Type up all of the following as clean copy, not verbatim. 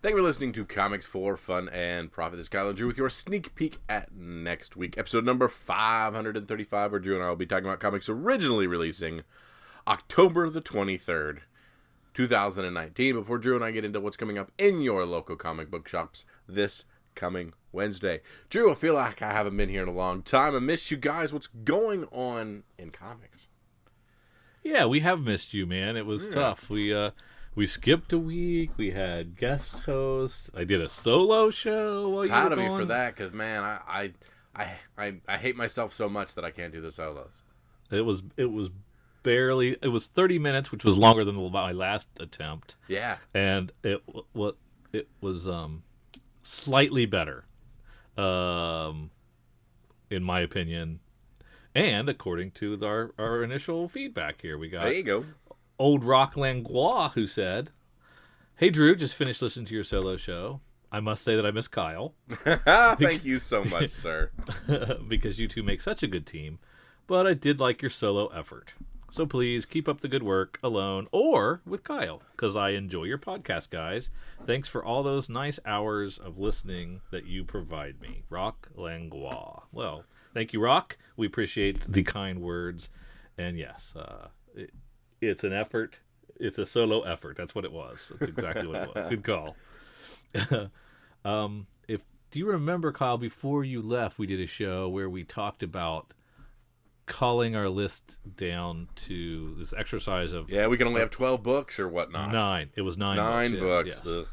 Thank you for listening to Comics for Fun and Profit. This is Kyle and Drew with your sneak peek at next week. Episode number 535, where Drew and I will be talking about comics originally releasing October the 23rd, 2019. Before Drew and I get into what's coming up in your local comic book shops this coming Wednesday. Drew, I feel like I haven't been here in a long time. I miss you guys. What's going on in comics? Yeah, we have missed you, man. It was tough. We skipped a week. We had guest hosts. I did a solo show while you were gone. Proud of you for that, because man, I hate myself so much that I can't do the solos. It was 30 minutes, which was longer than my last attempt. Yeah, and it was slightly better, in my opinion, and according to our initial feedback here, we got there you go. Old Rock Langlois, who said, "Hey Drew, just finished listening to your solo show. I must say that I miss Kyle." Thank you so much, sir. Because you two make such a good team. But I did like your solo effort. So please keep up the good work alone or with Kyle, because I enjoy your podcast, guys. Thanks for all those nice hours of listening that you provide me. Rock Langlois. Well, thank you, Rock. We appreciate the kind words. And yes, it's an effort. It's a solo effort. That's what it was. That's exactly what it was. Good call. Do you remember, Kyle, before you left, we did a show where we talked about calling our list down to this exercise of... Yeah, we can only have 12 books or whatnot. 9. It was 9 books. 9 books. Yes.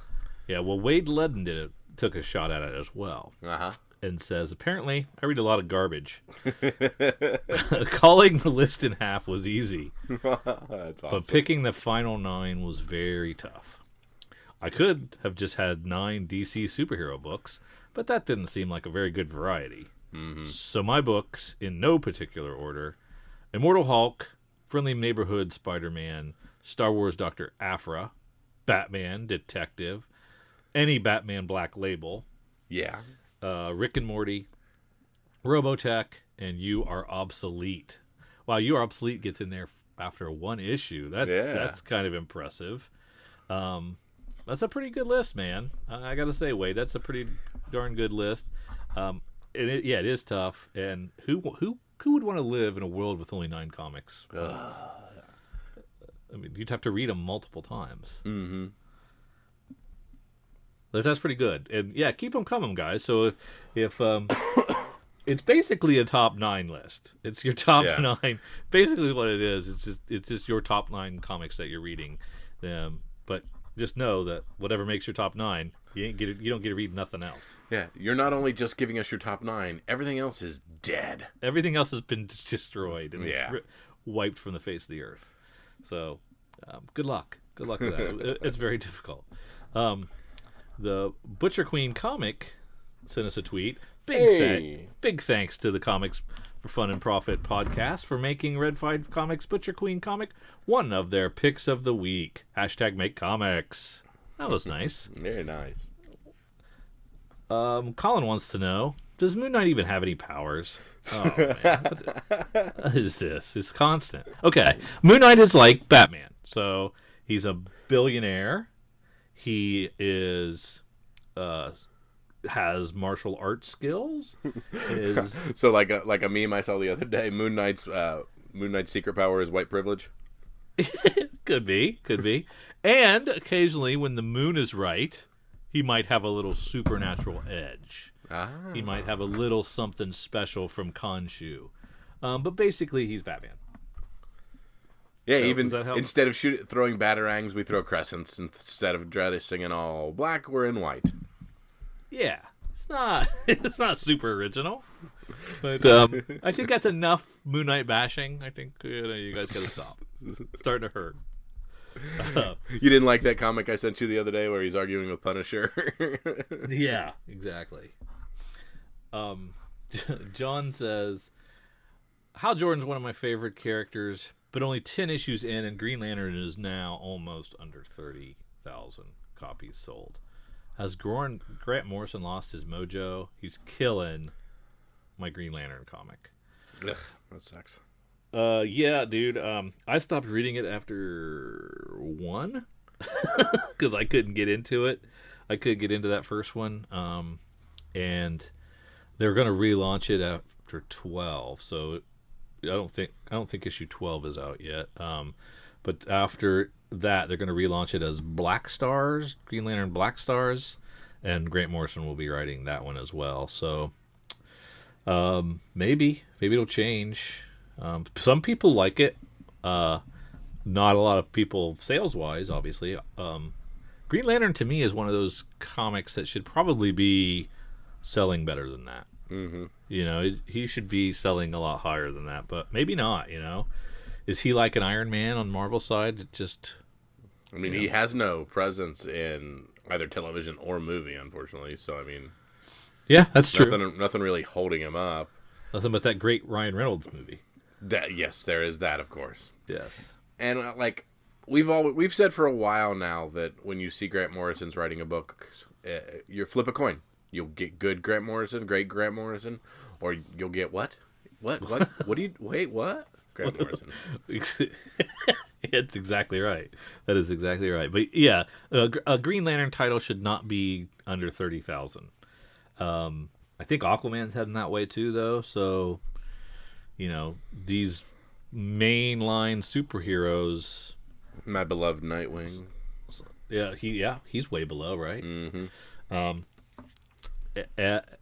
Yeah, well, Wade Ludden took a shot at it as well. Uh-huh. And says, apparently, I read a lot of garbage. Calling the list in half was easy. That's awesome. But picking the final 9 was very tough. I could have just had 9 DC superhero books, but that didn't seem like a very good variety. Mm-hmm. So my books, in no particular order: Immortal Hulk, Friendly Neighborhood Spider-Man, Star Wars Dr. Aphra, Batman Detective, any Batman Black Label, Yeah. Rick and Morty, Robotech, and You Are Obsolete. Wow, You Are Obsolete gets in there after one issue. That's kind of impressive. That's a pretty good list, man. I got to say, Wade, that's a pretty darn good list. It is tough. And who would want to live in a world with only 9 comics? I mean, you'd have to read them multiple times. Mm-hmm. That's pretty good. And yeah, keep them coming, guys. So if it's basically a top 9 list. It's your top 9. Basically what it is, it's just your top 9 comics that you're reading. But just know that whatever makes your top 9, you don't get to read nothing else. Yeah, you're not only just giving us your top 9, everything else is dead. Everything else has been destroyed and wiped from the face of the earth. So, good luck. Good luck with that. It's very difficult. The Butcher Queen comic sent us a tweet. Big thanks to the Comics for Fun and Profit podcast for making Red 5 Comics Butcher Queen comic one of their picks of the week. #MakeComics. That was nice. Very nice. Colin wants to know, does Moon Knight even have any powers? Oh, man. What is this? It's constant. Okay. Moon Knight is like Batman. So he's a billionaire. He has martial arts skills. So like a meme I saw the other day, Moon Knight's secret power is white privilege. Could be. And occasionally when the moon is right, he might have a little supernatural edge. He might have a little something special from Khonshu. But basically he's Batman. Yeah, so, even instead of throwing batarangs, we throw crescents. Instead of dressing in all black, we're in white. Yeah, it's not super original, but I think that's enough Moon Knight bashing. I think you guys gotta stop. It's starting to hurt. You didn't like that comic I sent you the other day where he's arguing with Punisher? Yeah, exactly. John says, Hal Jordan's one of my favorite characters, but only 10 issues in, and Green Lantern is now almost under 30,000 copies sold. Has Grant Morrison lost his mojo? He's killing my Green Lantern comic. Ugh, that sucks. Yeah, dude. I stopped reading it after 1 because I couldn't get into it. I could get into that first one. And they're going to relaunch it after 12. So I don't think issue 12 is out yet. But after that, they're going to relaunch it as Black Stars, Green Lantern Black Stars, and Grant Morrison will be writing that one as well. So maybe it'll change. Some people like it. Not a lot of people sales-wise, obviously. Green Lantern to me is one of those comics that should probably be selling better than that. Mm-hmm. You know, he should be selling a lot higher than that, but maybe not. You know, is he like an Iron Man on Marvel side? It just, I mean, he has no presence in either television or movie, unfortunately. So I mean, yeah, that's true. Nothing really holding him up. Nothing but that great Ryan Reynolds movie. Yes, there is that, of course. Yes, and like we've said for a while now that when you see Grant Morrison's writing a book, you flip a coin. You'll get good Grant Morrison, great Grant Morrison, or you'll get what? What do you wait? What? Grant Morrison. It's exactly right. That is exactly right. But yeah, a Green Lantern title should not be under 30,000. I think Aquaman's heading that way too, though. So, you know, these mainline superheroes. My beloved Nightwing. Yeah, he's way below, right? Mm-hmm.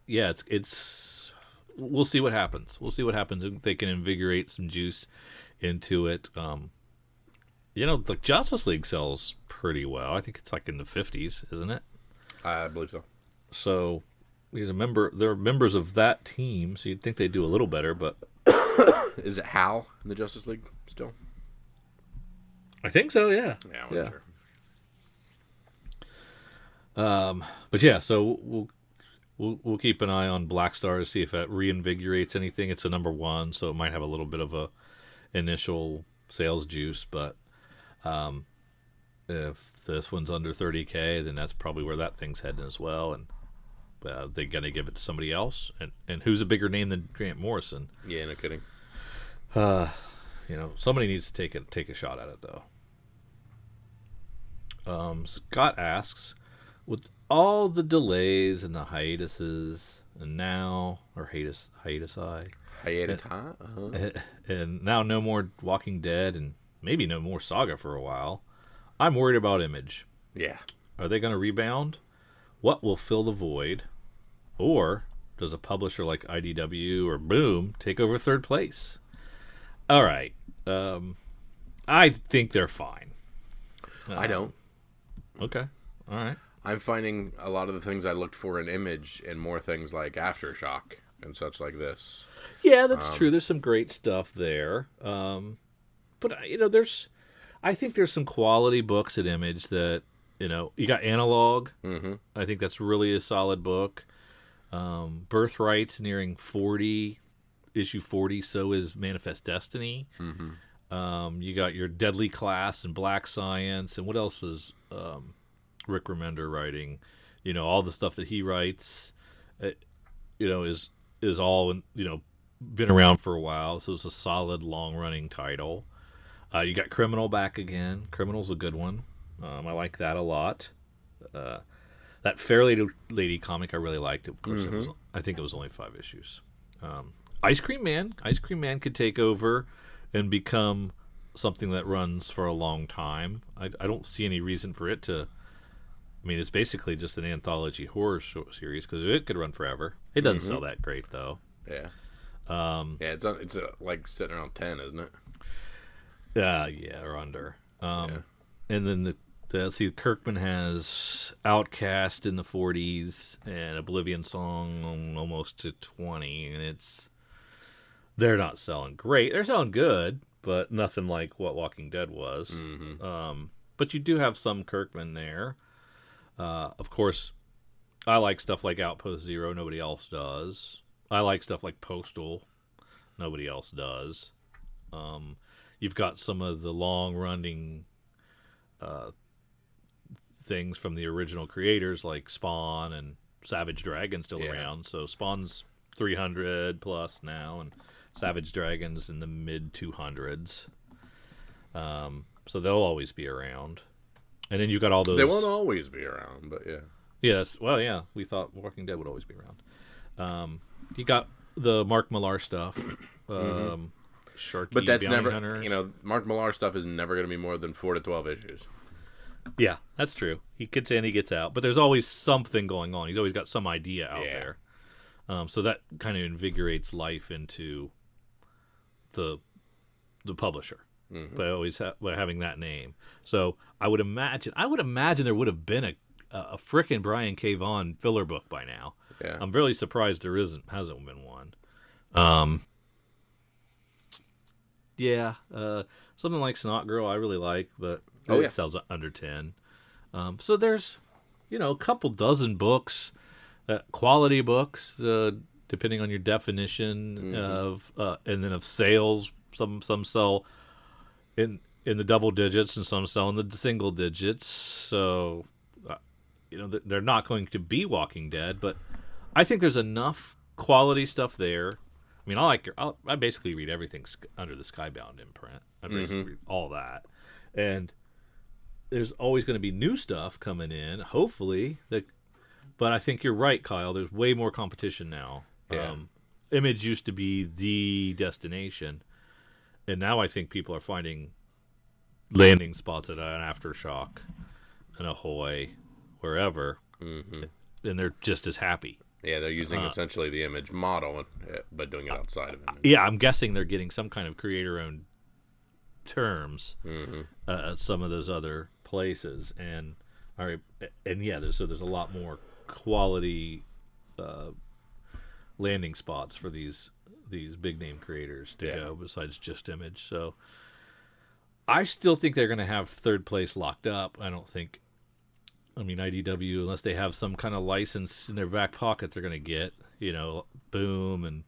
Yeah, it's. We'll see what happens. We'll see what happens if they can invigorate some juice into it. You know, the Justice League sells pretty well. I think it's like in the 50s, isn't it? I believe so. So he's they're members of that team, so you'd think they'd do a little better, but is it Hal in the Justice League still? I think so, yeah. Yeah, I wasn't sure. But yeah, so we'll keep an eye on Black Star to see if that reinvigorates anything. It's a number 1, so it might have a little bit of a initial sales juice, but if this one's under 30K, then that's probably where that thing's heading as well. And they're gonna give it to somebody else, and who's a bigger name than Grant Morrison? Yeah, no kidding. You know, somebody needs to take a shot at it though. Scott asks, with all the delays and the hiatuses, and now and now no more Walking Dead, and maybe no more Saga for a while. I'm worried about Image. Yeah. Are they going to rebound? What will fill the void? Or does a publisher like IDW or Boom take over third place? All right. I think they're fine. I don't. Okay. All right. I'm finding a lot of the things I looked for in Image and more things like Aftershock and such like this. Yeah, that's true. There's some great stuff there. But, you know, I think there's some quality books at Image that, you know, you got Analog. Mm-hmm. I think that's really a solid book. Birthright's nearing 40, issue 40. So is Manifest Destiny. Mm-hmm. You got your Deadly Class and Black Science. And what else is Rick Remender writing? You know, all the stuff that he writes, you know, is all, you know, been around for a while. So it's a solid, long-running title. You got Criminal back again. Criminal's a good one. I like that a lot. That Fair Lady comic I really liked. Of course, I think it was only 5 issues. Ice Cream Man could take over and become something that runs for a long time. I don't see any reason for it to. I mean, it's basically just an anthology horror series because it could run forever. It doesn't sell that great though. Yeah. It's like sitting around 10, isn't it? Yeah, or under. And then Kirkman has Outcast in the 40s and Oblivion Song almost to 20, and they're not selling great. They're selling good, but nothing like what Walking Dead was. Mm-hmm. But you do have some Kirkman there. Of course, I like stuff like Outpost Zero. Nobody else does. I like stuff like Postal. Nobody else does. You've got some of the long-running things from the original creators like Spawn and Savage Dragon still around. So Spawn's 300 plus now, and Savage Dragon's in the mid 200s. So they'll always be around. And then you've got all those. They won't always be around, but yeah. Yes. Well, yeah. We thought Walking Dead would always be around. You got the Mark Millar stuff. Sharky But that's Bounty never, Hunters. Mark Millar stuff is never going to be more than 4 to 12 issues. Yeah, that's true. He gets in, he gets out. But there's always something going on. He's always got some idea out there. So that kind of invigorates life into the publisher by always by having that name. So I would imagine there would have been a frickin' Brian K. Vaughan filler book by now. Yeah. I'm really surprised hasn't been one. Something like Snot Girl I really like, but it sells under 10. So there's, a couple dozen books, quality books, depending on your definition of, and then of sales. Some sell in the double digits and some sell in the single digits. So, they're not going to be Walking Dead, but I think there's enough quality stuff there. I mean, I basically read everything under the Skybound imprint. I basically read all that, and there's always going to be new stuff coming in. Hopefully, but I think you're right, Kyle. There's way more competition now. Yeah. Image used to be the destination, and now I think people are finding landing spots at an Aftershock, an Ahoy, wherever, and they're just as happy. Yeah, they're using essentially the Image model, but doing it outside of Image. Yeah, I'm guessing they're getting some kind of creator-owned terms at some of those other places, and there's a lot more quality landing spots for these big name creators to go besides just Image. So I still think they're going to have third place locked up. IDW, unless they have some kind of license in their back pocket, they're going to get, Boom and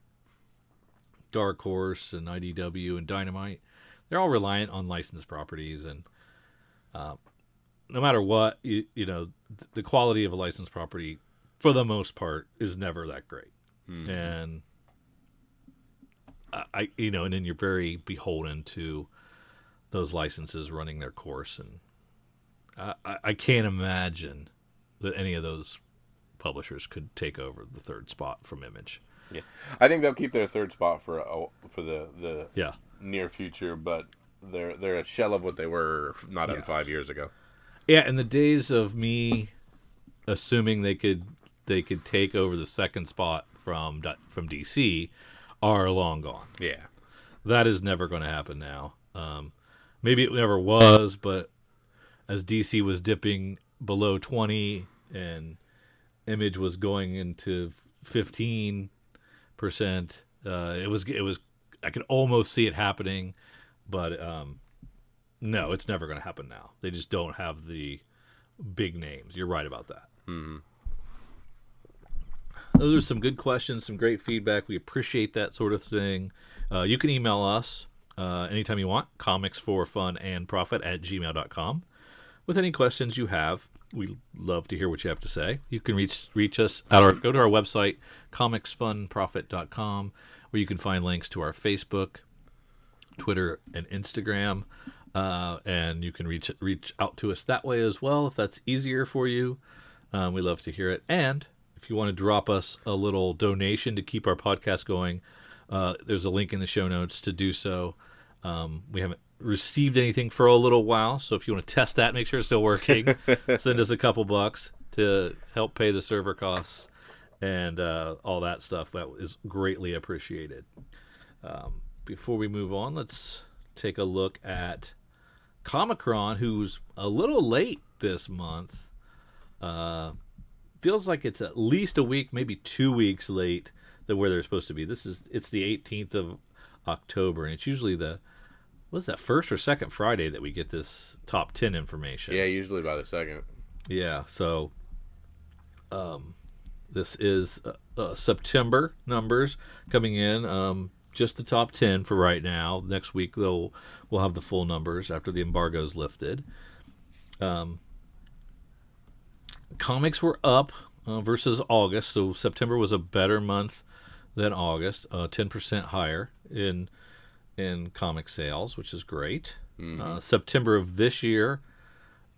Dark Horse and IDW and Dynamite. They're all reliant on licensed properties, and no matter what, the quality of a licensed property, for the most part, is never that great. And and then you're very beholden to those licenses running their course, and I can't imagine that any of those publishers could take over the third spot from Image. Yeah, I think they'll keep their third spot for the near future, but they're a shell of what they were not on 5 years ago. Yeah, and the days of me assuming they could take over the second spot from DC are long gone. Yeah, that is never going to happen now. Maybe it never was, but as DC was dipping below 20 and Image was going into 15%, it was I could almost see it happening, but no, it's never going to happen now. They just don't have the big names. You're right about that. Those are some good questions, some great feedback. We appreciate that sort of thing. You can email us anytime you want, comicsforfunandprofit@gmail.com. With any questions you have. We love to hear what you have to say. You can reach us go to our website, comicsfunprofit.com, where you can find links to our Facebook, Twitter, and Instagram. And you can reach out to us that way as well if that's easier for you. We love to hear it. And if you want to drop us a little donation to keep our podcast going, there's a link in the show notes to do so. We haven't received anything for a little while, so if you want to test that, make sure it's still working. Send us a couple bucks to help pay the server costs and all that stuff. That is greatly appreciated. Before we move on, let's take a look at Comicron, who's a little late this month. Feels like it's at least a week, maybe 2 weeks late than where they're supposed to be. It's the 18th of October, and it's usually what's that, first or second Friday that we get this top 10 information? Yeah, usually by the second. Yeah, so this is September numbers coming in. Just the top 10 for right now. Next week we'll have the full numbers after the embargo's lifted. Comics were up versus August, so September was a better month than August, 10% higher in comic sales, which is great. September of this year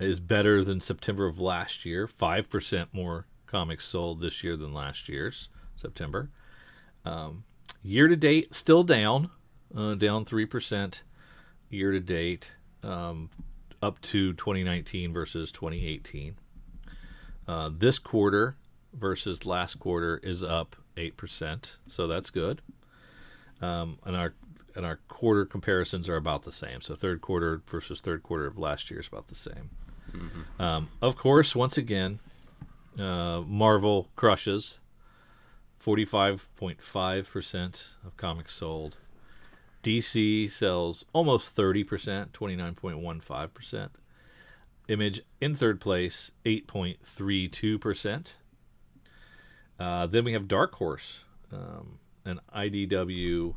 is better than September of last year. 5% more comics sold this year than last year's September. Year to date, still down 3% year to date, up to 2019 versus 2018. This quarter versus last quarter is up 8%, so that's good. And our quarter comparisons are about the same. So third quarter versus third quarter of last year is about the same. Mm-hmm. Of course, once again, Marvel crushes 45.5% of comics sold. DC sells almost 30%, 29.15%. Image in third place, 8.32%. Then we have Dark Horse, and IDW,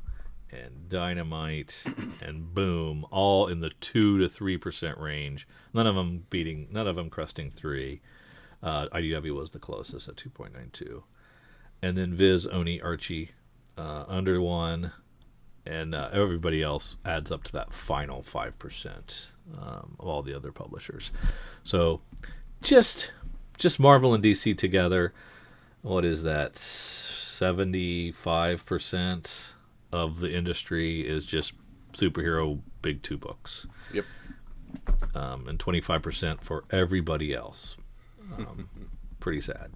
and Dynamite, and Boom, all in the 2 to 3% range. None of them cresting 3. IDW was the closest at 2.92. And then Viz, Oni, Archie, under 1, and everybody else adds up to that final 5% of all the other publishers. So just Marvel and DC together, what is that? 75% of the industry is just superhero big 2 books. Yep. And 25% for everybody else. Pretty sad.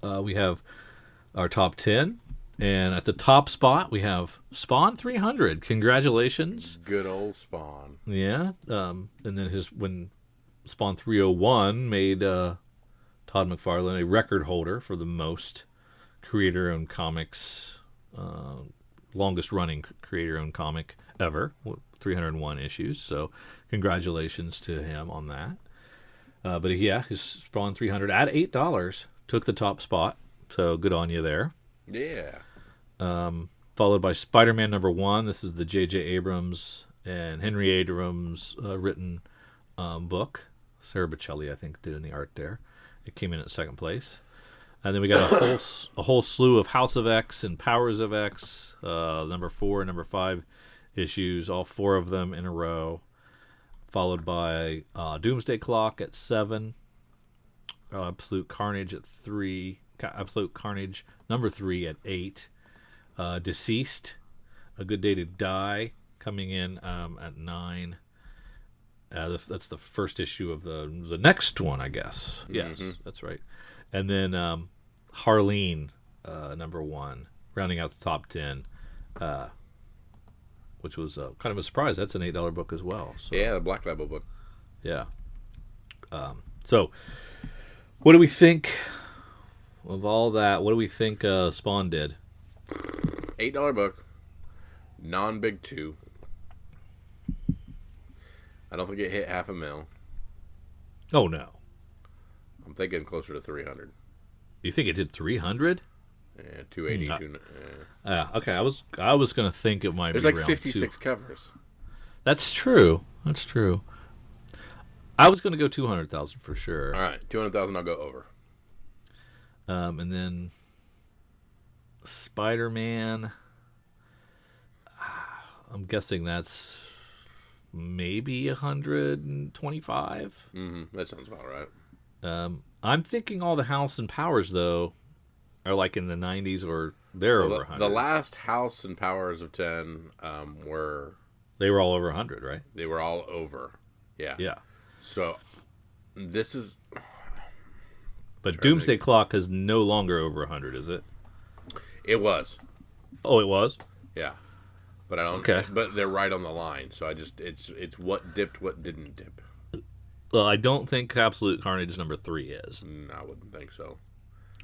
We have our top 10, and at the top spot we have Spawn 300. Congratulations. Good old Spawn. Yeah. And then when Spawn 301 made Todd McFarlane a record holder for the most creator-owned comics, longest-running creator-owned comic ever, 301 issues. So congratulations to him on that. But yeah, his Spawn 300 at $8 took the top spot. So good on you there. Yeah. Followed by Spider-Man #1. This is the J.J. Abrams and Henry Abrams written book. Sarah Bocelli, I think, did the art there. It came in at second place. And then we got a whole slew of House of X and Powers of X, #4 and #5 issues, all 4 of them in a row. Followed by Doomsday Clock at 7, Absolute Carnage at 3, Absolute Carnage #3 at 8, Deceased, A Good Day to Die, coming in at 9. That's the first issue of the next one, I guess. Yes, that's right. And then Harleen, #1, rounding out the top 10, which was kind of a surprise. That's an $8 book as well. So, yeah, the Black Label book. Yeah. So, what do we think of all that? What do we think Spawn did? $8 book, non-big 2. I don't think it hit $500,000. Oh no. I'm thinking closer to 300. You think it did 300? Yeah, 280. Okay, I was gonna think it might. There's be like around 56 covers. That's true. I was gonna go 200,000 for sure. All right, 200,000. I'll go over. And then Spider-Man. I'm guessing that's maybe 125. That sounds about right. I'm thinking all the House and Powers though are like in the 90s or they're over 100. The last House and Powers of 10 were... They were all over 100, right? They were all over. Yeah. Yeah. So this is... But Doomsday Clock is no longer over 100, is it? It was. Oh, it was? Yeah. But I don't... Okay. But they're right on the line. So I just... It's what dipped, what didn't dip. Well, I don't think Absolute Carnage #3 is. I wouldn't think so.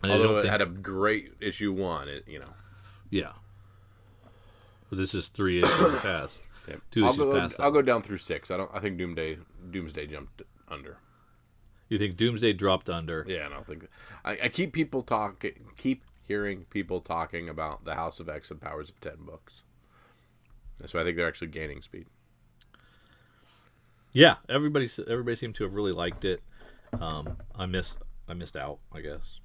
And although it had a great issue 1, Yeah. But this is 3 issues past. Yeah. 2 issues past. I'll go down through 6. I think Doomsday jumped under. You think Doomsday dropped under? Yeah, and I think I keep hearing people talking about the House of X and Powers of 10 books. So I think they're actually gaining speed. Yeah, everybody seemed to have really liked it. I missed out, I guess.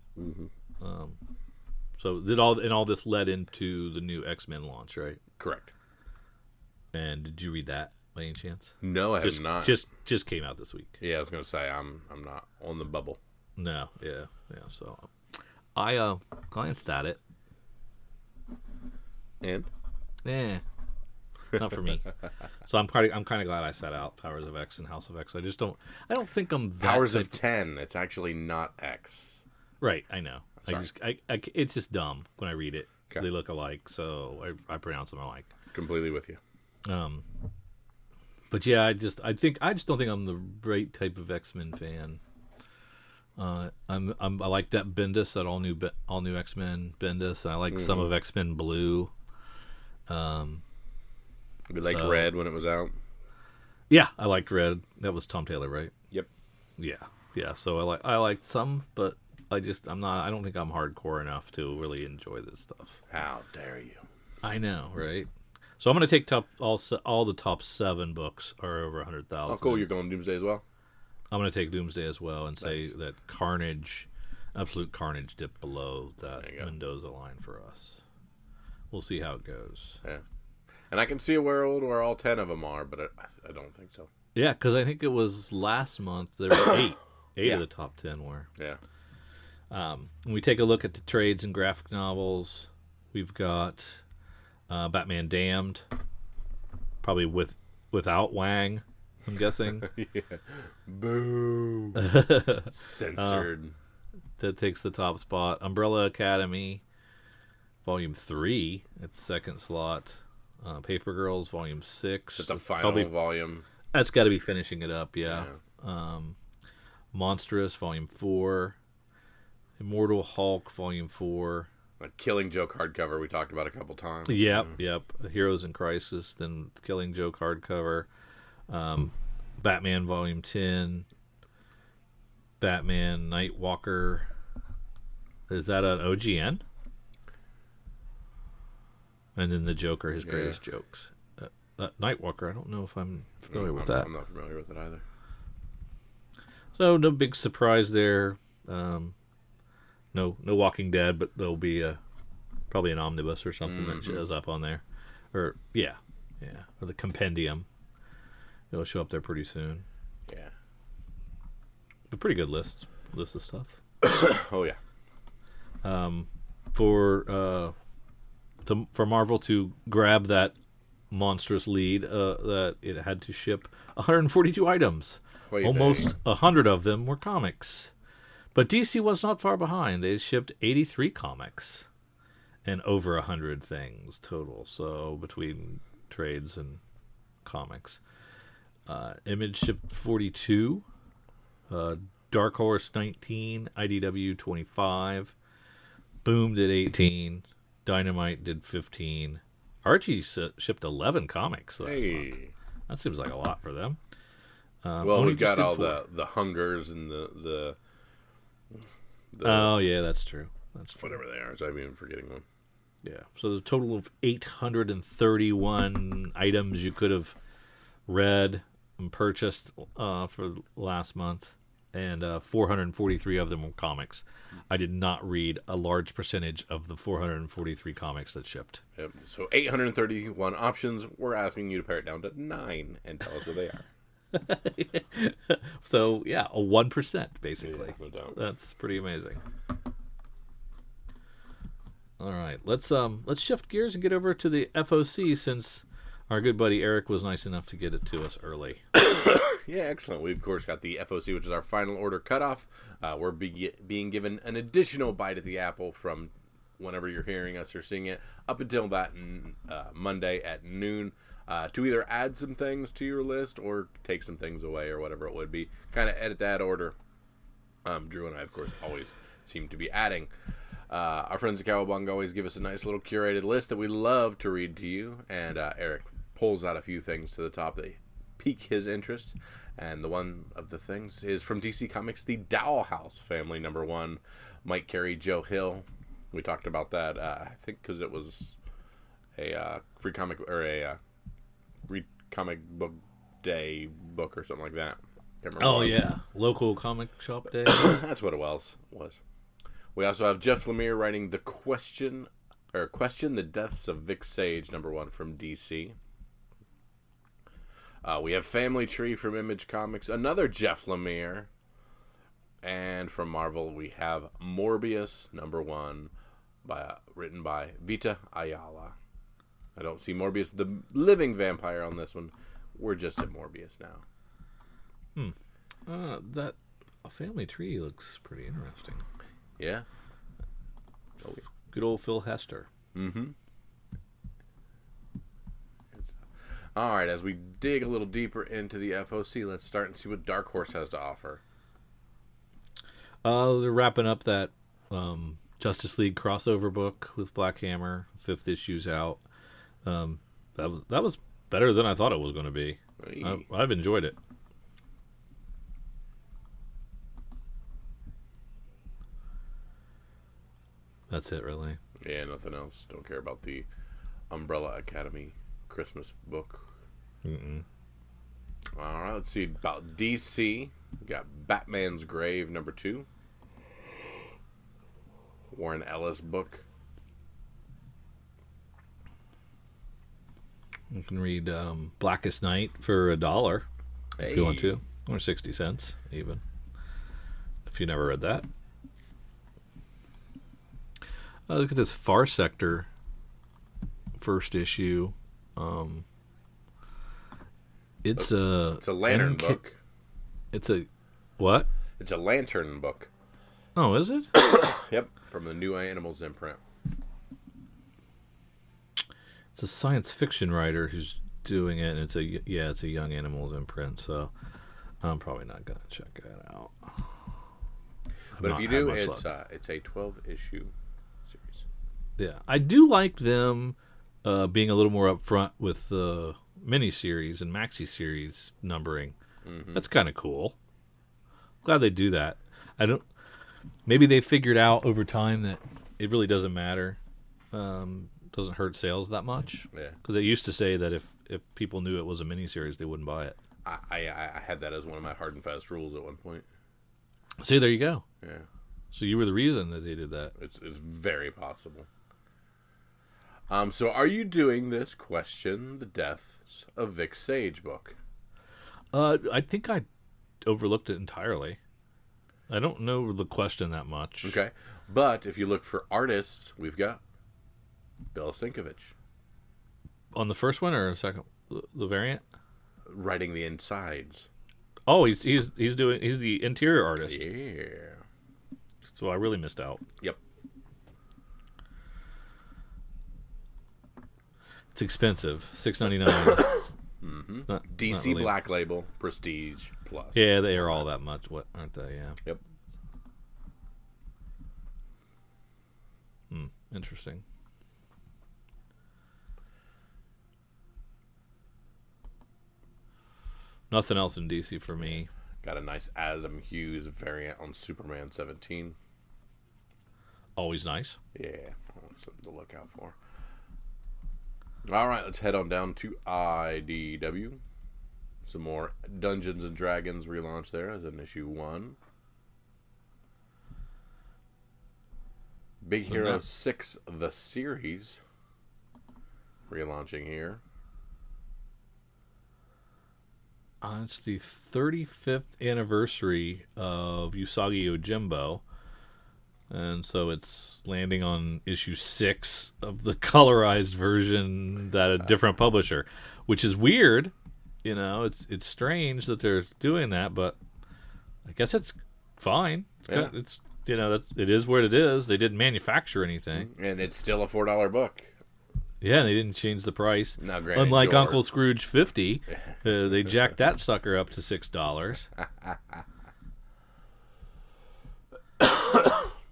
So all this led into the new X-Men launch, right? Correct. And did you read that by any chance? No, I have not. Just came out this week. Yeah, I was gonna say I'm not on the bubble. No, yeah. So I glanced at it. And not for me. So I'm kind of glad I sat out Powers of X and House of X. I don't think I'm that Powers of 10. It's actually not X. Right, I know. Sorry. It's just dumb when I read it. Okay. They look alike, so I pronounce them alike. Completely with you. But yeah, I just don't think I'm the right type of X-Men fan. I like that Bendis, that all new X-Men Bendis, and I like some of X-Men Blue. We liked Red when it was out. Yeah, I liked Red. That was Tom Taylor, right? Yep. Yeah. So I liked some, but I don't think I'm hardcore enough to really enjoy this stuff. How dare you? I know, right? So I'm going to take all the top 7 books are over 100,000. Oh, cool. You're going Doomsday as well? I'm going to take Doomsday as well and say that Absolute Carnage dipped below that Mendoza line for us. We'll see how it goes. Yeah. And I can see a world where all 10 of them are, but I don't think so. Yeah, because I think it was last month there were 8. 8 of the top 10 were. Yeah. When we take a look at the trades and graphic novels, we've got Batman Damned, probably without Wang, I'm guessing. Yeah. Boo. Censored. That takes the top spot. Umbrella Academy, Volume 3 at the second slot. Paper Girls, Volume 6. It's the final volume. That's got to be finishing it up, yeah. Monstrous, Volume 4. Immortal Hulk, Volume 4. A Killing Joke hardcover we talked about a couple times. Yep. Heroes in Crisis, then Killing Joke hardcover. Batman, Volume 10. Batman, Nightwalker. Is that an OGN? And then the Joker, his greatest jokes. Nightwalker, I don't know if I'm familiar with that. I'm not familiar with it either. So no big surprise there. No Walking Dead, but there'll be probably an omnibus or something that shows up on there. Or or the compendium. It'll show up there pretty soon. Yeah. But pretty good list of stuff. Oh yeah. For Marvel to grab that monstrous lead, that it had to ship 142 items. Almost 100 of them were comics. But DC was not far behind. They shipped 83 comics and over 100 things total. So between trades and comics. Image shipped 42. Dark Horse 19. IDW 25. Boom did 18. Dynamite did 15. Archie shipped 11 comics last month. That seems like a lot for them. Well, we've got all the hungers and the oh yeah, that's true. Whatever they are, so I'm even forgetting one. Yeah. So there's a total of 831 items you could have read and purchased for last month, and 443 of them were comics. I did not read a large percentage of the 443 comics that shipped. Yep. So 831 options. We're asking you to pare it down to 9 and tell us what they are. So yeah, a 1% basically. Yeah, no doubt. That's pretty amazing. All right, let's shift gears and get over to the FOC, since our good buddy Eric was nice enough to get it to us early. Yeah, excellent. We've, of course, got the FOC, which is our final order cutoff. We're being given an additional bite at the apple from whenever you're hearing us or seeing it up until that Monday at noon to either add some things to your list or take some things away or whatever it would be. Kind of edit that order. Drew and I, of course, always seem to be adding. Our friends at Cowabunga always give us a nice little curated list that we love to read to you. And Eric pulls out a few things to the top that pique his interest. And the one of the things is from DC Comics, the Dollhouse family, #1. Mike Carey, Joe Hill. We talked about that, I think, because it was a free comic or a read comic book day book or something like that. Can't remember. Oh yeah, local comic shop day. That's what it was. We also have Jeff Lemire writing Question the Deaths of Vic Sage, #1 from DC. We have Family Tree from Image Comics, another Jeff Lemire. And from Marvel, we have Morbius #1, written by Vita Ayala. I don't see Morbius the living vampire on this one. We're just at Morbius now. That Family Tree looks pretty interesting. Yeah. Oh, yeah. Good old Phil Hester. Mm-hmm. All right, as we dig a little deeper into the FOC, let's start and see what Dark Horse has to offer. They're wrapping up that Justice League crossover book with Black Hammer. 5th issue's out. That was better than I thought it was going to be. Hey. I've enjoyed it. That's it, really. Yeah, nothing else. Don't care about the Umbrella Academy Christmas book. Mm-mm. All right, let's see about DC. We got Batman's Grave #2. Warren Ellis book. You can read Blackest Night for $1 if you want to, or 60 cents even, if you never read that. Look at this Far Sector first issue. It's a Lantern book. It's a what? It's a Lantern book. Oh, is it? Yep, from the New Animals imprint. It's a science fiction writer who's doing it, and it's a Young Animals imprint. So I'm probably not gonna check that out. But if you do, it's a 12-issue series. Yeah, I do like them being a little more upfront with the miniseries and maxi series numbering. Mm-hmm. That's kind of cool. Glad they do that. Maybe they figured out over time that it really doesn't matter. Doesn't hurt sales that much. Yeah. Because they used to say that if people knew it was a miniseries, they wouldn't buy it. I had that as one of my hard and fast rules at one point. See, there you go. Yeah. So you were the reason that they did that. It's very possible. So are you doing this Question the Deaths of Vic Sage book? I think I overlooked it entirely. I don't know the question that much. Okay. But if you look for artists, we've got Bill Sienkiewicz. On the first one or second, the variant? Writing the insides. Oh, he's the interior artist. Yeah. So I really missed out. Yep. It's expensive, $6.99. Mm-hmm. It's not DC really... Black Label Prestige Plus. Yeah, they are all that much. What aren't they? Yeah. Yep. Interesting. Nothing else in DC for me. Got a nice Adam Hughes variant on Superman 17. Always nice. Yeah, something to look out for. All right, let's head on down to IDW. Some more Dungeons and Dragons relaunch there as an issue 1. Big Hero 6, the series, relaunching here. It's the 35th anniversary of Usagi Yojimbo. And so it's landing on issue 6 of the colorized version that a different publisher, which is weird. You know, it's strange that they're doing that, but I guess it's fine. It's it is what it is. They didn't manufacture anything, and it's still a $4 book. Yeah, they didn't change the price. Now, granted, unlike Uncle Scrooge 50, they jacked that sucker up to $6.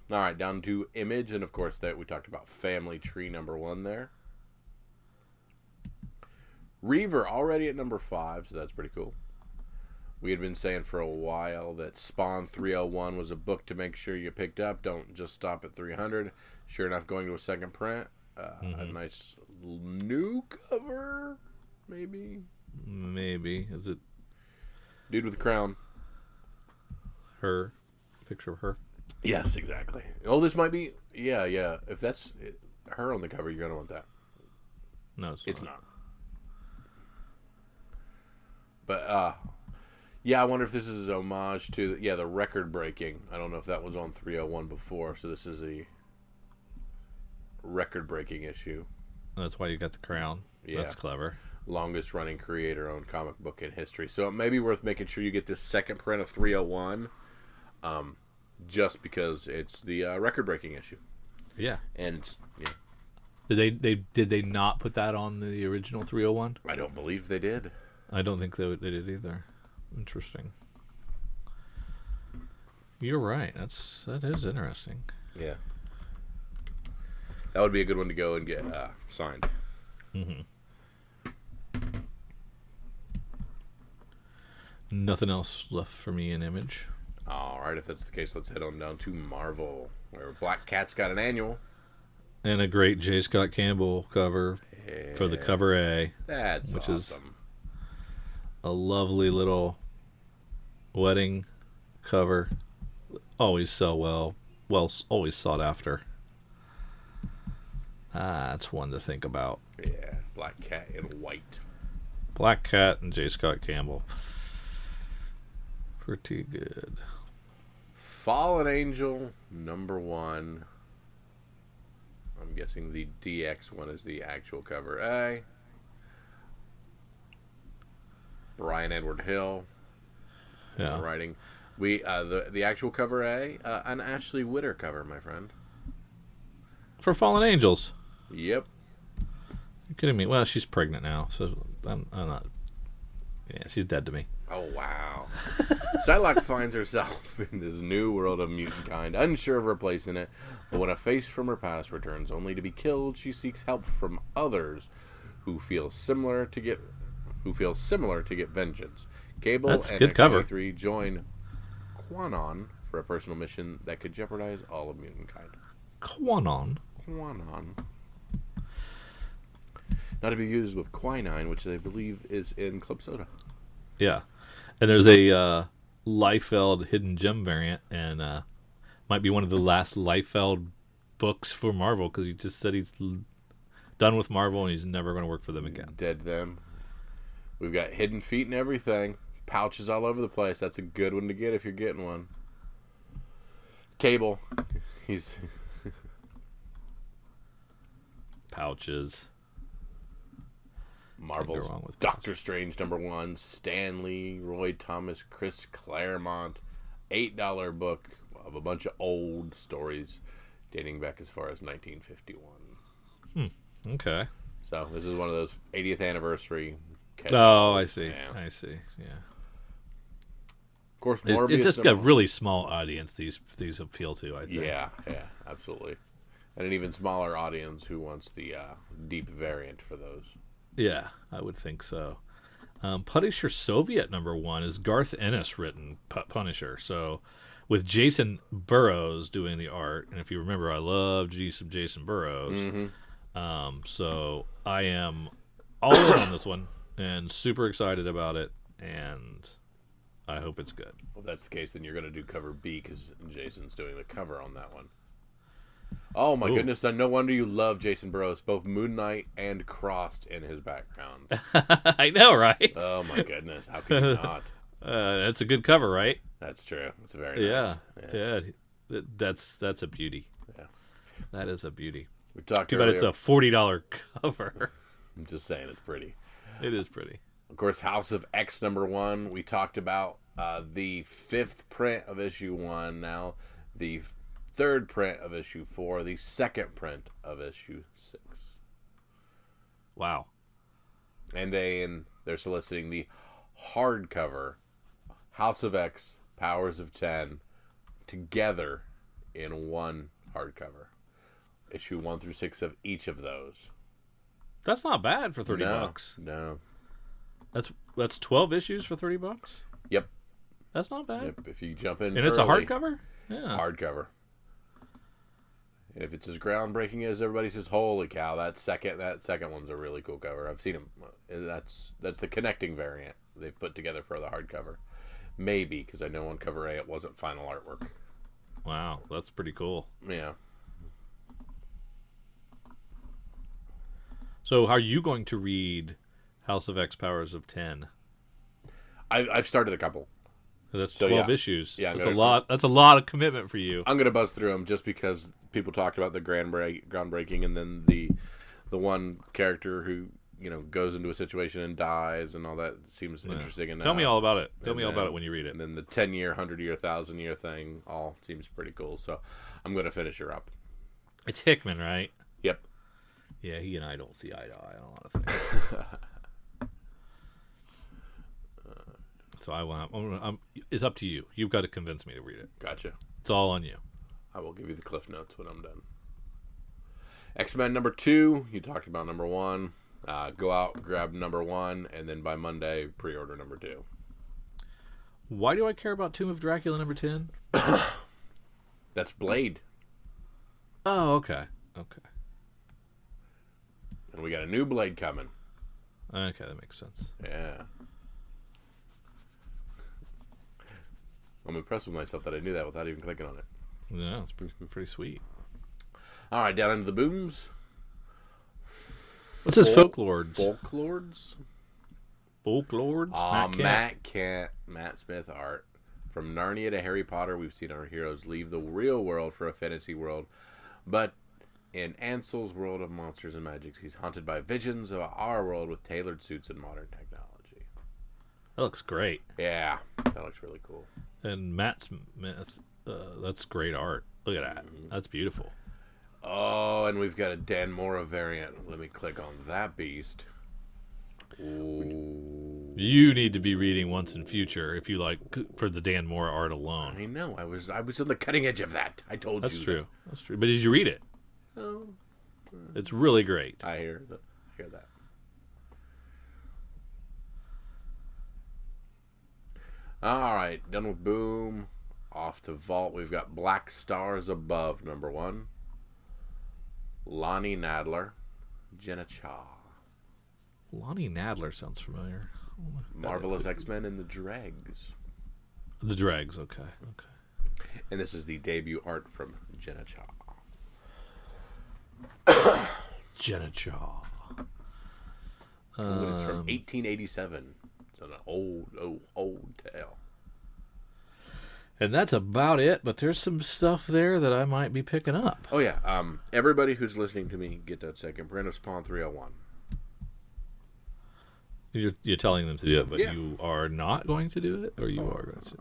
All right, down to Image, and of course that we talked about Family Tree #1 there. Reaver already at #5, so that's pretty cool. We had been saying for a while that Spawn 301 was a book to make sure you picked up. Don't just stop at 300. Sure enough, going to a second print. A nice new cover, maybe. Maybe. Is it dude with the crown? Her picture of her. Yes, exactly. Oh, this might be. Yeah. If that's her on the cover, you're gonna want that. No, it's not. But yeah, I wonder if this is an homage to the record breaking. I don't know if that was on 301 before, so this is a record breaking issue. That's why you got the crown. Yeah. That's clever. Longest running creator owned comic book in history. So it may be worth making sure you get this second print of 301, just because it's the record breaking issue. Yeah. And yeah. Did they not put that on the original 301? I don't believe they did. I don't think they did either. Interesting. You're right. That is interesting. Yeah. That would be a good one to go and get signed. Mm-hmm. Nothing else left for me in Image. All right, if that's the case, let's head on down to Marvel, where Black Cat's got an annual. And a great J. Scott Campbell cover for the cover A. That's which awesome. Is a lovely little wedding cover. Always sell well, always sought after. That's one to think about. Yeah, Black Cat in white. Black Cat and J. Scott Campbell. Pretty good. Fallen Angel #1. I'm guessing the DX one is the actual cover A. Brian Edward Hill. Yeah. Writing. We the actual cover A, an Ashley Witter cover, my friend. For Fallen Angels. Yep. You're kidding me? Well, she's pregnant now, so I'm not. Yeah, she's dead to me. Oh, wow. Psylocke finds herself in this new world of mutant kind, unsure of her place in it, but when a face from her past returns only to be killed, she seeks help from others who feel similar to get vengeance. Cable That's and good cover. X-23 join Quanon for a personal mission that could jeopardize all of mutant kind. Quanon. Not to be used with quinine, which I believe is in Club Soda. Yeah. And there's a Liefeld hidden gem variant, and might be one of the last Liefeld books for Marvel, because he just said he's done with Marvel and he's never going to work for them again. Dead them. We've got hidden feet and everything. Pouches all over the place. That's a good one to get if you're getting one. Cable. He's... Pouches. Marvel's Doctor Strange #1, Stan Lee, Roy Thomas, Chris Claremont, $8 book of a bunch of old stories dating back as far as 1951. Okay. So this is one of those 80th anniversary. Oh, I see. Yeah. I see. Yeah. Of course, Morbius. It's just a really small audience. These appeal to. I think. Yeah, absolutely, and an even smaller audience who wants the deep variant for those. Yeah, I would think so. Punisher Soviet #1 is Garth Ennis written Punisher. So with Jason Burrows doing the art, and if you remember, I love Jason Burrows. Mm-hmm. So I am all in on this one and super excited about it, and I hope it's good. Well, if that's the case, then you're going to do cover B because Jason's doing the cover on that one. Oh my goodness, no wonder you love Jason Burrows, both Moon Knight and Crossed in his background. I know, right? Oh my goodness, how can you not? That's a good cover, right? That's true. It's a very nice. Yeah. That's a beauty. Yeah. That is a beauty. We talked Too earlier. bad it's a $40 cover. I'm just saying, it's pretty. It is pretty. Of course, House of X #1. We talked about the 5th print of issue 1. Now, the 3rd print of issue 4. The 2nd print of issue 6. Wow. And they're soliciting the hardcover House of X, Powers of 10, together in one hardcover. Issue 1 through 6 of each of those. That's not bad for $30. No. That's 12 issues for $30? Yep. That's not bad. Yep. If you jump in and it's early, a hardcover? Yeah. Hardcover. And if it's as groundbreaking as everybody says, holy cow, that second one's a really cool cover. I've seen them. That's the connecting variant they've put together for the hardcover. Maybe, because I know on cover A it wasn't final artwork. Wow, that's pretty cool. Yeah. So, are you going to read House of X Powers of 10? I've started a couple. That's 12 issues. Yeah, that's a lot. That's a lot of commitment for you. I'm gonna buzz through them just because people talked about the groundbreaking, and then the one character who goes into a situation and dies, and all that seems interesting. And tell me all about it. Tell me all about it when you read it. And then the 10-year, 100-year, 1,000-year thing all seems pretty cool. So I'm gonna finish her up. It's Hickman, right? Yep. Yeah, he and I don't see eye to eye on a lot of things. So it's up to you. You've got to convince me to read it. Gotcha. It's all on you. I will give you the cliff notes when I'm done. X-Men number 2. You talked about number 1. Go out, grab number 1, and then by Monday, pre-order number 2. Why do I care about Tomb of Dracula number 10? That's Blade. Oh, okay. And we got a new Blade coming. Okay, that makes sense. Yeah. I'm impressed with myself that I knew that without even clicking on it. Yeah, it's pretty sweet. All right, down into the booms. What's his Folklords? Folklords? Matt Smith art. From Narnia to Harry Potter, we've seen our heroes leave the real world for a fantasy world. But in Ansel's world of monsters and magic, he's haunted by visions of our world with tailored suits and modern technology. That looks great. Yeah, that looks really cool. And Matt Smith, that's great art. Look at that. Mm-hmm. That's beautiful. Oh, and we've got a Dan Mora variant. Let me click on that beast. Ooh. You need to be reading Once and Future if you like for the Dan Mora art alone. I know. I was on the cutting edge of that. I told you. That's true. That's true. But did you read it? Oh. It's really great. I hear that. All right, done with Boom. Off to Vault. We've got Black Stars Above, number 1. Lonnie Nadler, Jenna Cha. Lonnie Nadler sounds familiar. Marvelous X-Men and the Dregs. The Dregs, okay. And this is the debut art from Jenna Cha. Jenna Cha. It's from 1887. It's an old tale. And that's about it, but there's some stuff there that I might be picking up. Oh, yeah. Everybody who's listening to me, get that second. Brand of Spawn 301. You're telling them to do it, but you are not going to do it? Or you are going to?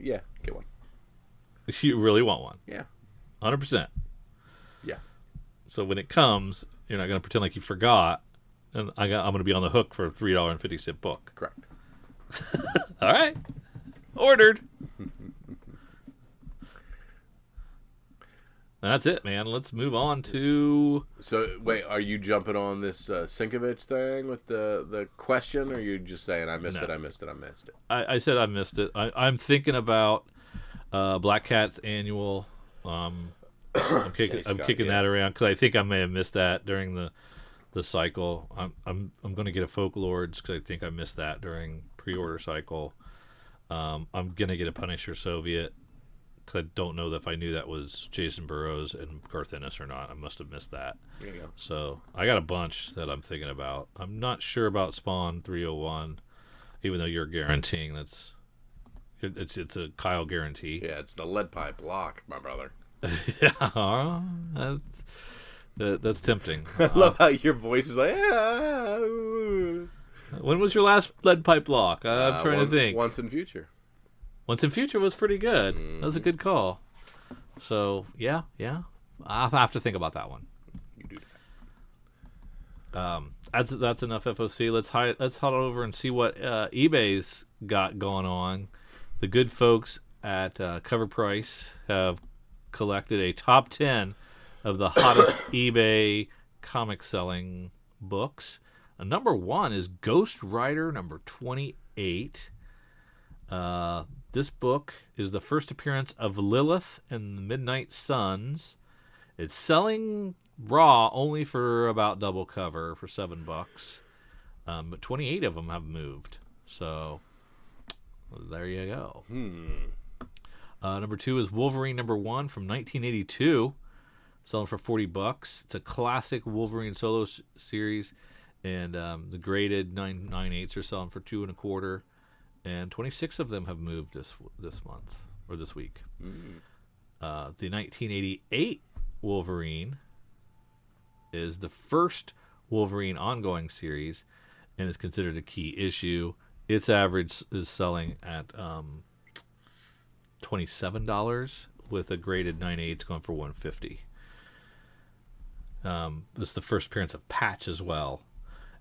Yeah, get one. You really want one? Yeah. 100%? Yeah. So when it comes, you're not going to pretend like you forgot, and I'm going to be on the hook for a $3.50 book. Correct. All right. Ordered. That's it, man. Let's move on to... So, wait, are you jumping on this Sinkovich thing with the question, or are you just saying, I missed it? I said I missed it. I'm thinking about Black Cat's annual. I'm kicking that around because I think I may have missed that during the cycle. I'm going to get a Folklords because I think I missed that during pre-order cycle. I'm going to get a Punisher Soviet because I don't know if I knew that was Jason Burrows and Garth Ennis or not. I must have missed that. There you go. So I got a bunch that I'm thinking about. I'm not sure about Spawn 301, even though you're guaranteeing it's a Kyle guarantee. Yeah, it's the lead pipe lock, my brother. Yeah, that's tempting. I love how your voice is like. When was your last lead pipe lock? I'm trying to think. Once in Future. Once in Future was pretty good. Mm. That was a good call. So yeah, I'll have to think about that one. You do. That's enough FOC. Let's head over and see what eBay's got going on. The good folks at Cover Price have collected a top 10 of the hottest eBay comic selling books. Number 1 is Ghost Rider number 28. This book is the first appearance of Lilith and the Midnight Suns. It's selling raw only for about double cover for $7. But 28 of them have moved. So there you go. Number 2 is Wolverine number 1 from 1982, selling for $40. It's a classic Wolverine solo series, and the graded 9.98s are selling for $2.25. and 26 of them have moved this month or this week. The 1988 Wolverine is the first Wolverine ongoing series and is considered a key issue. Its average is selling at $27 with a graded 9/8 going for $150. This is the first appearance of Patch as well.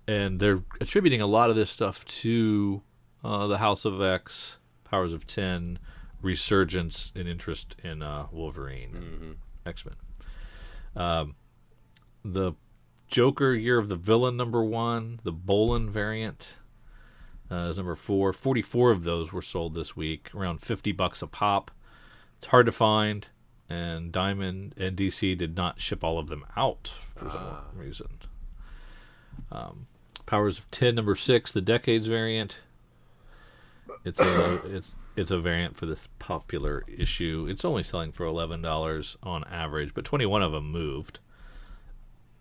And they're attributing a lot of this stuff to the House of X, Powers of 10, resurgence in interest in Wolverine, X-Men. The Joker Year of the Villain #1, the Bolin variant, is number 4. 44 of those were sold this week, around $50 a pop. It's hard to find, and Diamond and DC did not ship all of them out for some reason. Powers of 10 #6, the Decades variant. It's a variant for this popular issue. It's only selling for $11 on average, but 21 of them moved.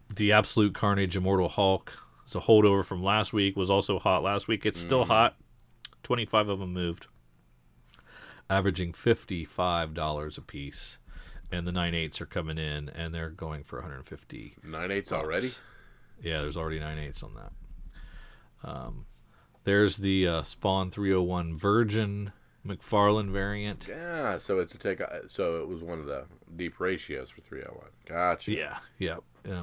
The Absolute Carnage Immortal Hulk is a holdover from last week. Was also hot last week. It's still hot. 25 of them moved, averaging $55 a piece. And the 9/8s are coming in, and they're going for $150. 9/8s already? Yeah, there's already 9/8s on that. There's the Spawn 301 Virgin McFarlane variant. Yeah, so it's so it was one of the deep ratios for 301. Gotcha. Yeah.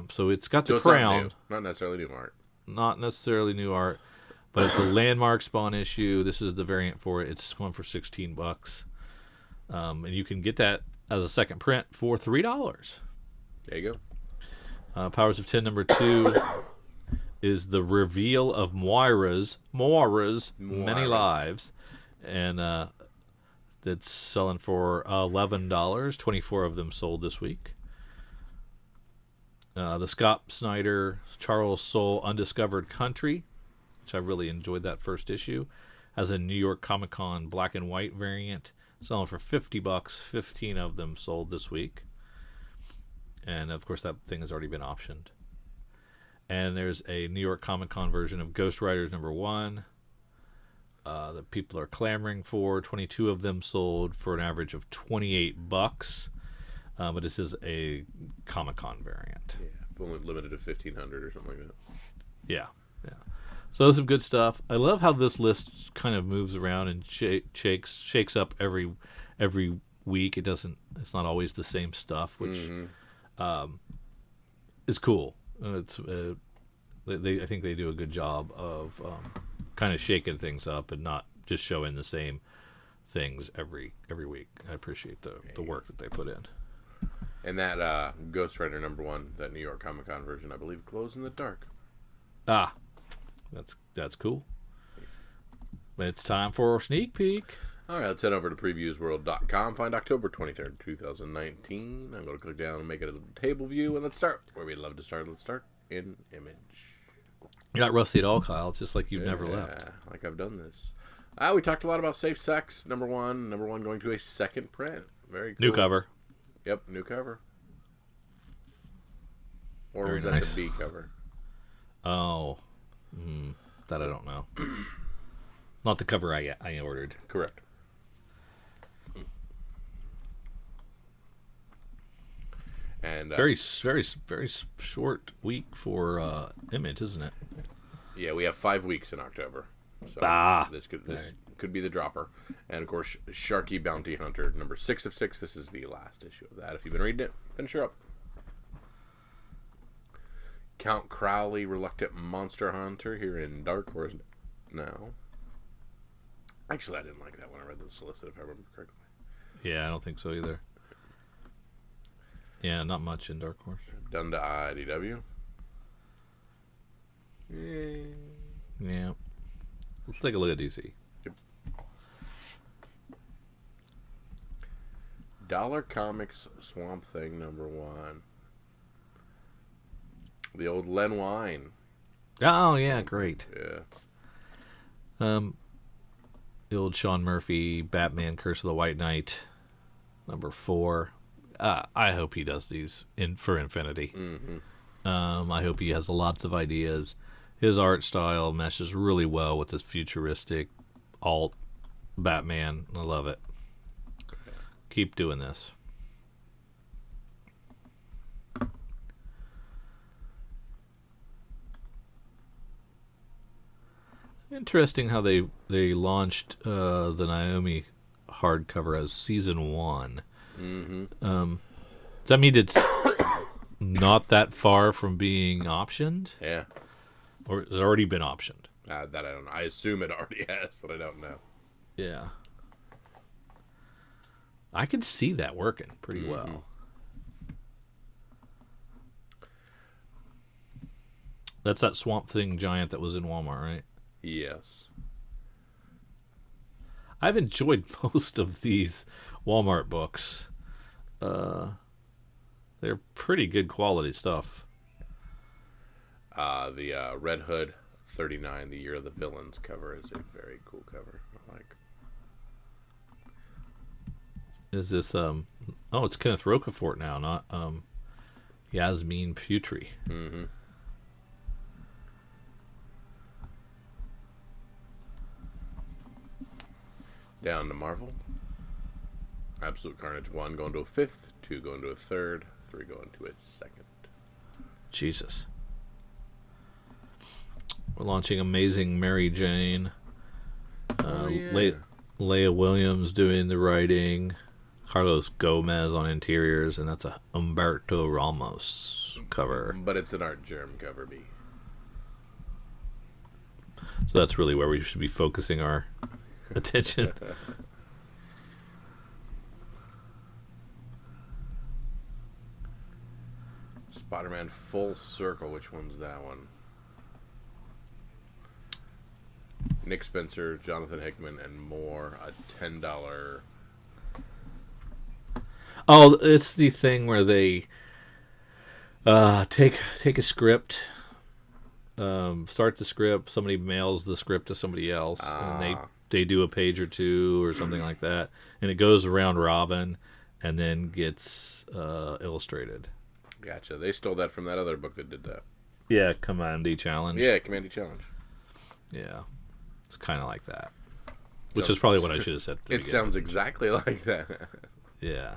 So it's got the crown. Not necessarily new art. Not necessarily new art, but it's a landmark Spawn issue. This is the variant for it. It's going for $16. And you can get that as a second print for $3. There you go. Powers of 10 #2 is the reveal of Moira's Many Lives, and that's selling for $11. 24 of them sold this week. The Scott Snyder Charles Soule Undiscovered Country, which I really enjoyed that first issue, has a New York Comic Con black and white variant, selling for $50. 15 of them sold this week. And, of course, that thing has already been optioned. And there's a New York Comic Con version of Ghost Riders #1 that people are clamoring for. 22 of them sold for an average of $28. But this is a Comic Con variant. Yeah, only limited to 1,500 or something like that. Yeah. So some good stuff. I love how this list kind of moves around and shakes up every week. It's not always the same stuff, which is cool. I think they do a good job of kind of shaking things up and not just showing the same things every week. I appreciate the work that they put in. And that Ghost Rider #1, that New York Comic Con version, I believe, glows in the dark. That's cool. But it's time for a sneak peek. All right, let's head over to previewsworld.com. Find October 23rd, 2019. I'm going to click down and make it a table view, and let's start where we'd love to start. Let's start in Image. You're not rusty at all, Kyle. It's just like you've never left. Like I've done this. We talked a lot about Safe Sex #1. #1 going to a second print. Very cool. New cover. Yep, new cover. Or Very was nice. that the B cover? Oh, that I don't know. Not the cover I ordered. Correct. And very short week for Image, isn't it? Yeah, we have 5 weeks in October. So this could be the dropper. And of course, Sharky Bounty Hunter #6 of 6. This is the last issue of that. If you've been reading it, finish her up. Count Crowley Reluctant Monster Hunter here in Dark Horse now. Actually, I didn't like that when I read the solicit, if I remember correctly. Yeah, I don't think so either. Yeah, not much in Dark Horse. Done to IDW. Yeah. Let's take a look at DC. Yep. Dollar Comics Swamp Thing #1. The old Len Wein. Oh, yeah, great. Yeah. The old Sean Murphy, Batman, Curse of the White Knight, #4. I hope he does these for Infinity. I hope he has lots of ideas. His art style meshes really well with this futuristic alt Batman. I love it. Keep doing this. Interesting how they launched the Naomi hardcover as season 1. Mm-hmm. Does that mean it's not that far from being optioned? Yeah. Or has it already been optioned? That I don't know. I assume it already has, but I don't know. Yeah. I could see that working pretty well. That's that Swamp Thing giant that was in Walmart, right? Yes. I've enjoyed most of these Walmart books. They're pretty good quality stuff. The Red Hood 39, The Year of the Villains cover is a very cool cover. I like. Is this it's Kenneth Rocafort now, not Yasmin Putri. Mm-hmm. Down to Marvel. Absolute Carnage 1 going to a 5th, 2 going to a 3rd, 3 going to a 2nd. Jesus. We're launching Amazing Mary Jane. Leia Williams doing the writing. Carlos Gomez on interiors, and that's a Humberto Ramos cover. But it's an Art Germ cover, B. So that's really where we should be focusing our attention. Spider-Man Full Circle. Which one's that one? Nick Spencer, Jonathan Hickman, and more. A $10. Oh, it's the thing where they take a script, start the script. Somebody mails the script to somebody else, and they do a page or two or something like that, and it goes around robin, and then gets illustrated. Gotcha. They stole that from that other book that did that. Yeah, Commandy Challenge. Yeah, Commandy Challenge. Yeah, it's kind of like that, which is probably what I should have said. It sounds exactly like that. Yeah.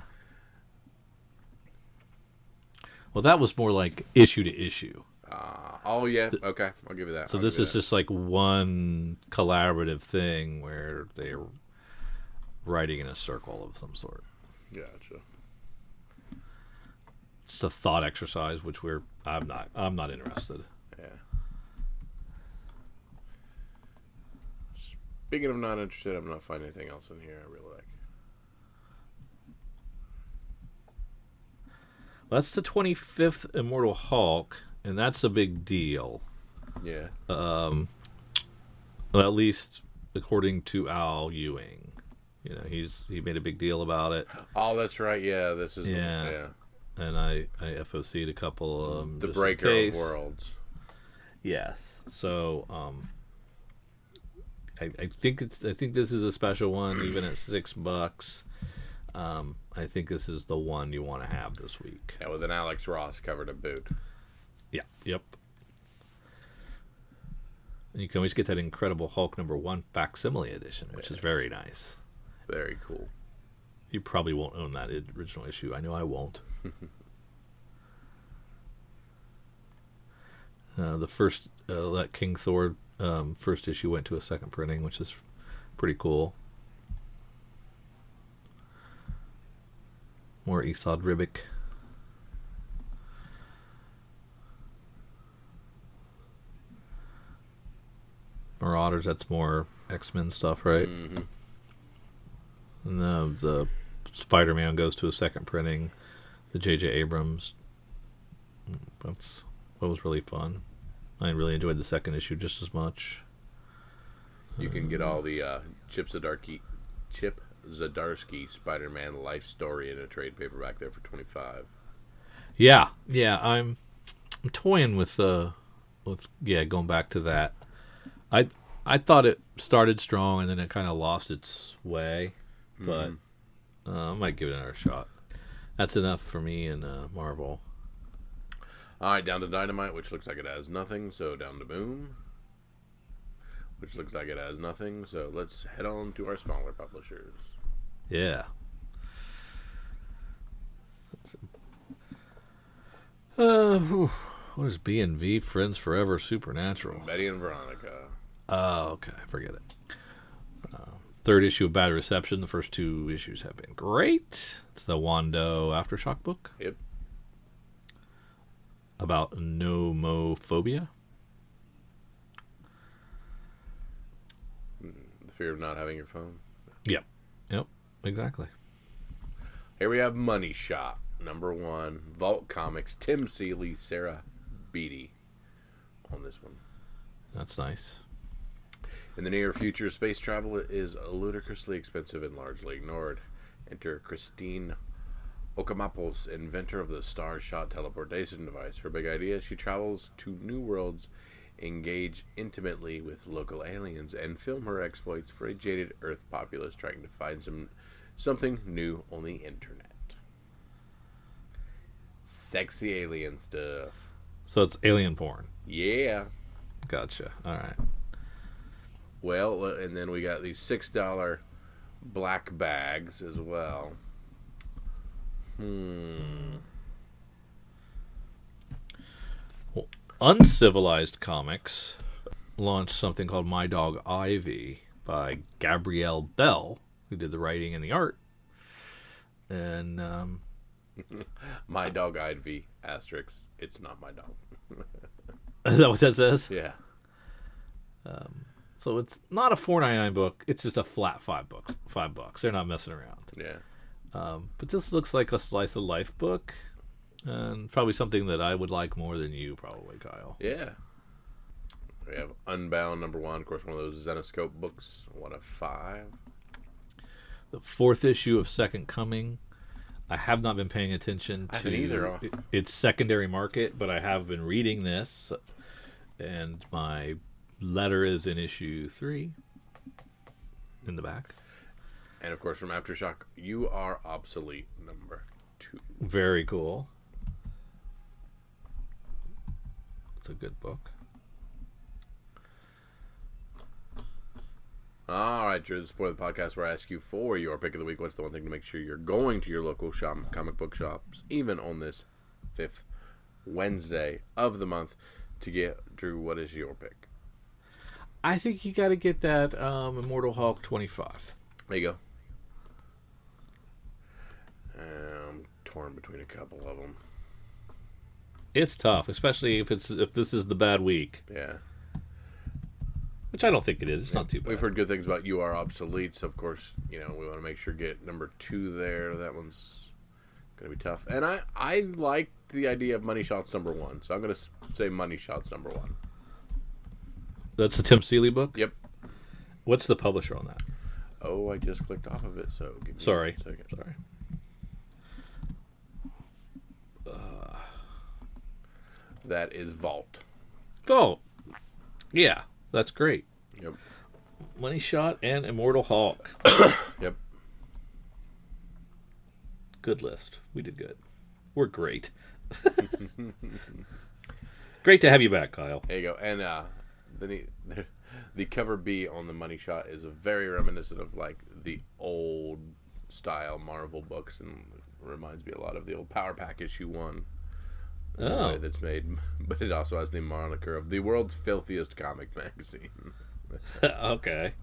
Well, that was more like issue to issue. Oh, yeah. Okay. I'll give you that. So this is just like one collaborative thing where they're writing in a circle of some sort. Gotcha. It's a thought exercise, which I'm not interested. Yeah. Speaking of not interested, I'm not finding anything else in here I really like. That's the 25th Immortal Hulk, and that's a big deal. Yeah. Well, at least according to Al Ewing. You know, he made a big deal about it. Oh, that's right. Yeah, this is yeah. And I FOC'd a couple of them. The Breaker of Worlds. Yes. So I think this is a special one, even at $6. I think this is the one you want to have this week. Yeah, with an Alex Ross cover to boot. Yeah. Yep. And you can always get that Incredible Hulk #1 facsimile edition, which is very nice. Very cool. You probably won't own that original issue. I know I won't. The first that King Thor first issue went to a second printing, which is pretty cool. More Esad Ribic. Marauders, that's more X-Men stuff, right? Mm-hmm. And the Spider-Man goes to a second printing. The J.J. Abrams. That was really fun. I really enjoyed the second issue just as much. You can get all the Chip Zdarsky Spider-Man life story in a trade paperback there for $25. Yeah, I'm toying with going back to that. I thought it started strong and then it kind of lost its way, but I might give it another shot. That's enough for me in Marvel. All right, down to Dynamite, which looks like it has nothing, so down to Boom. which looks like it has nothing. So let's head on to our smaller publishers. Yeah. What is B&V Friends Forever Supernatural? Betty and Veronica. Oh, okay. Forget it. Third issue of Bad Reception. The first 2 issues have been great. It's the Wando Aftershock book. Yep. About nomophobia. The fear of not having your phone. Yep. Exactly. Here we have Money Shot, #1. Vault Comics, Tim Seeley, Sarah Beatty on this one. That's nice. In the near future, space travel is ludicrously expensive and largely ignored. Enter Christine Okamapos, inventor of the star-shot teleportation device. Her big idea: she travels to new worlds, engage intimately with local aliens, and film her exploits for a jaded Earth populace trying to find something new on the internet. Sexy alien stuff. So it's alien porn. Yeah. Gotcha. All right. Well, and then we got these $6 black bags as well. Well, Uncivilized Comics launched something called My Dog Ivy by Gabrielle Bell, who did the writing and the art. And My Dog Ivy, asterisk, it's not my dog. is that what that says? Yeah. So it's not a $4.99 book. It's just a flat $5. They're not messing around. Yeah. But this looks like a slice of life book, and probably something that I would like more than you, probably, Kyle. Yeah. We have Unbound #1, of course, one of those Zenoscope books. 1 of 5. The 4th issue of Second Coming. I have not been paying attention I haven't either. Its secondary market, but I have been reading this, and my letter is in issue 3 in the back. And of course, from Aftershock, You Are Obsolete #2. Very cool. It's a good book. All right, Drew, this is the point of the podcast where I ask you for your pick of the week. What's the one thing to make sure you're going to your local comic book shops, even on this 5th Wednesday of the month, to get? Drew, what is your pick? I think you got to get that Immortal Hulk 25. There you go. I'm torn between a couple of them. It's tough, especially if this is the bad week. Yeah. Which I don't think it is. It's not too bad. We've heard good things about You Are Obsolete, so of course, we want to make sure get #2 there. That one's going to be tough. And I like the idea of Money Shots #1, so I'm going to say Money Shots #1. That's the Tim Seeley book? Yep. What's the publisher on that? Oh, I just clicked off of it, so give me Sorry. a second. Sorry. That is Vault. Oh, yeah. That's great. Yep. Money Shot and Immortal Hulk. Yep. Good list. We did good. We're great. Great to have you back, Kyle. There you go. And the cover B on the Money Shot is very reminiscent of like the old style Marvel books, and reminds me a lot of the old Power Pack #1. Oh. That's made, but it also has the moniker of the world's filthiest comic magazine. Okay.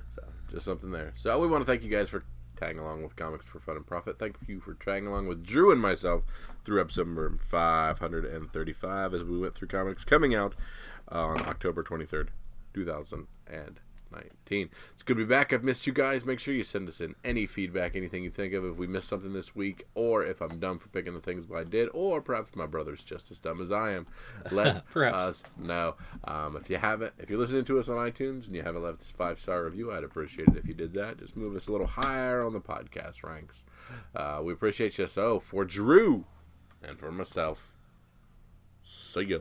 So, just something there. So, we want to thank you guys for tagging along with Comics for Fun and Profit. Thank you for tagging along with Drew and myself through episode number 535 as we went through comics coming out on October 23rd, 2019. It's good to be back. I've missed you guys. Make sure you send us in any feedback, anything you think of, if we missed something this week, or if I'm dumb for picking the things I did, or perhaps my brother's just as dumb as I am. Let us know. If you're listening to us on iTunes and you haven't left us a 5-star review, I'd appreciate it if you did that. Just move us a little higher on the podcast ranks. We appreciate you. So for Drew and for myself, see ya.